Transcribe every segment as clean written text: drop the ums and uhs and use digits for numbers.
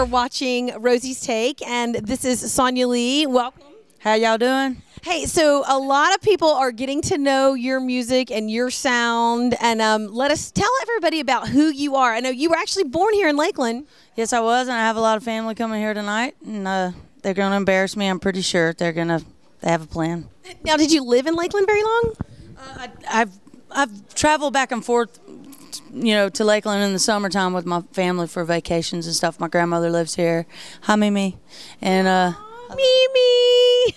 watching Rosie's Take, and this is Sonia Leigh. Welcome. How y'all doing? Hey, so a lot of people are getting to know your music and your sound, and tell everybody about who you are. I know you were actually born here in Lakeland. Yes, I was, and I have a lot of family coming here tonight, and they're going to embarrass me. I'm pretty sure they have a plan. Now, did you live in Lakeland very long? I've traveled back and forth, to Lakeland in the summertime with my family for vacations and stuff. My grandmother lives here. Hi, Mimi. And Mimi.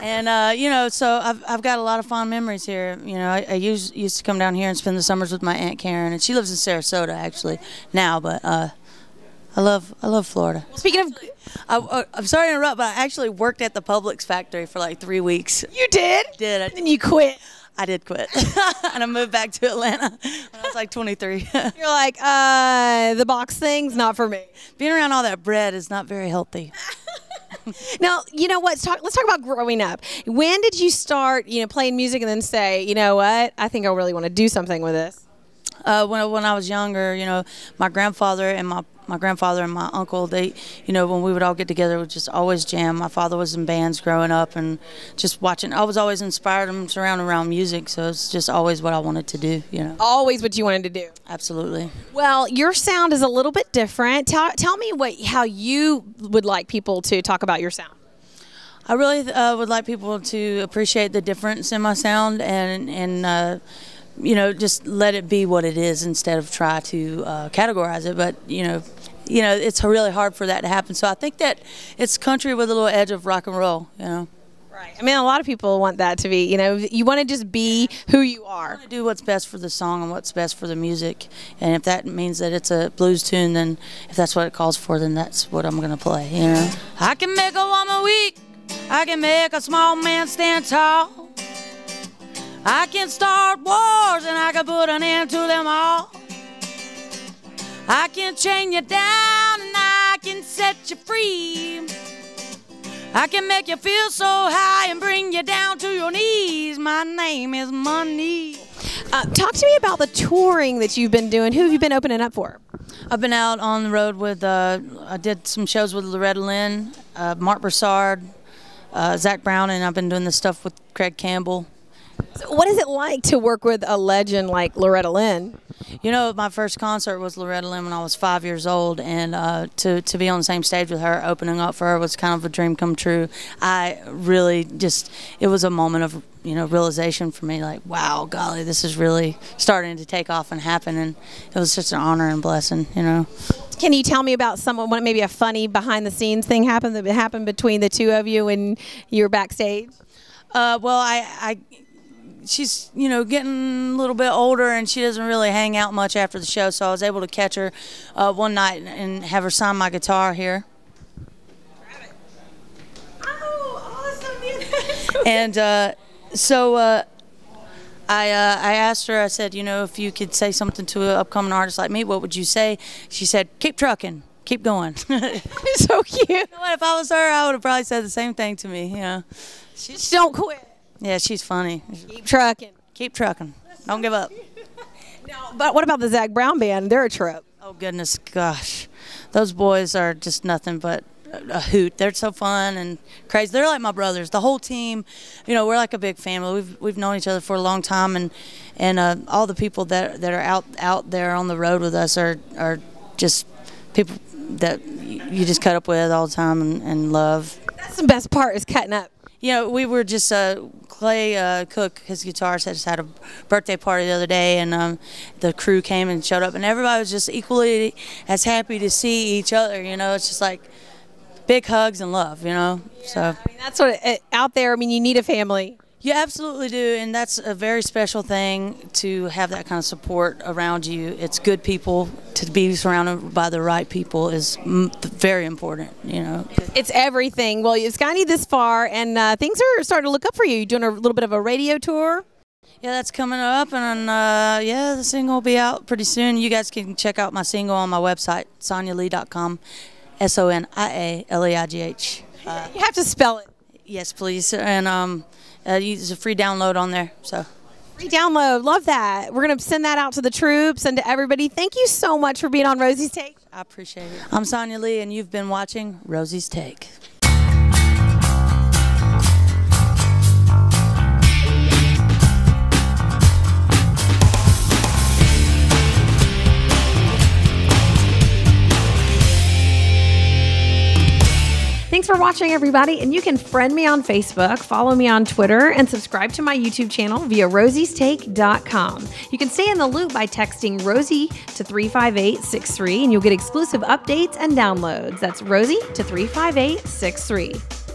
and so I've got a lot of fond memories here. I used to come down here and spend the summers with my Aunt Karen, and she lives in Sarasota actually now. But I love Florida. Speaking of, I'm sorry to interrupt, but I actually worked at the Publix factory for like 3 weeks. You did? Did. And you quit? I did quit, and I moved back to Atlanta when I was like 23. You're like, the box thing's not for me. Being around all that bread is not very healthy. Now, you know what? Let's talk about growing up. When did you start, playing music and then say, you know what? I think I really want to do something with this. When I was younger, my grandfather and my uncle, they, when we would all get together, would just always jam. My father was in bands growing up, and just watching. I was always inspired and surrounded around music, so it's just always what I wanted to do. Always what you wanted to do. Absolutely. Well, your sound is a little bit different. Tell me how you would like people to talk about your sound. I really would like people to appreciate the difference in my sound and just let it be what it is instead of try to categorize it. But, it's really hard for that to happen. So I think that it's country with a little edge of rock and roll, Right. I mean, a lot of people want that to be, you want to just be who you are. I want to do what's best for the song and what's best for the music. And if that means that it's a blues tune, then if that's what it calls for, then that's what I'm going to play, I can make a woman weak. I can make a small man stand tall. I can start wars and I can put an end to them all. I can chain you down and I can set you free. I can make you feel so high and bring you down to your knees. My name is Money. Talk to me about the touring that you've been doing. Who have you been opening up for? I've been out on the road with, I did some shows with Loretta Lynn, Mark Broussard, Zach Brown, and I've been doing this stuff with Craig Campbell. So what is it like to work with a legend like Loretta Lynn? My first concert was Loretta Lynn when I was 5 years old, and to be on the same stage with her, opening up for her, was kind of a dream come true. I really it was a moment of, realization for me, like, wow, golly, this is really starting to take off and happen, and it was such an honor and blessing, Can you tell me about maybe a funny behind-the-scenes thing that happened between the two of you when you were backstage? Well, she's, getting a little bit older, and she doesn't really hang out much after the show, so I was able to catch her one night and have her sign my guitar here. Grab it. Oh, awesome. And so I asked her, I said, if you could say something to an upcoming artist like me, what would you say? She said, keep trucking. Keep going. So cute. You know what, if I was her, I would have probably said the same thing to me, Just don't quit. Yeah, she's funny. Keep trucking. Keep trucking. Don't give up. No, but what about the Zach Brown Band? They're a trip. Oh, goodness, gosh. Those boys are just nothing but a hoot. They're so fun and crazy. They're like my brothers. The whole team, we're like a big family. We've known each other for a long time, and all the people that are out there on the road with us are just people that you just cut up with all the time and love. That's the best part, is cutting up. We were just Clay Cook, his guitarist, had just had a birthday party the other day, and the crew came and showed up, and everybody was just equally as happy to see each other. It's just like big hugs and love. Yeah, So I mean, that's what out there. I mean, you need a family. You absolutely do, and that's a very special thing to have that kind of support around you. It's good people. To be surrounded by the right people is very important, It's everything. Well, you've gotten this far, and things are starting to look up for you. You're doing a little bit of a radio tour. Yeah, that's coming up, and the single will be out pretty soon. You guys can check out my single on my website, sonialeigh.com, SONIALEIGH. You have to spell it. Yes, please, and it's a free download on there. So. Free download. Love that. We're going to send that out to the troops and to everybody. Thank you so much for being on Rosie's Take. I appreciate it. I'm Sonia Leigh, and you've been watching Rosie's Take. Thanks for watching, everybody. And you can friend me on Facebook, follow me on Twitter, and subscribe to my YouTube channel via rosiestake.com. You can stay in the loop by texting Rosie to 35863, and you'll get exclusive updates and downloads. That's Rosie to 35863.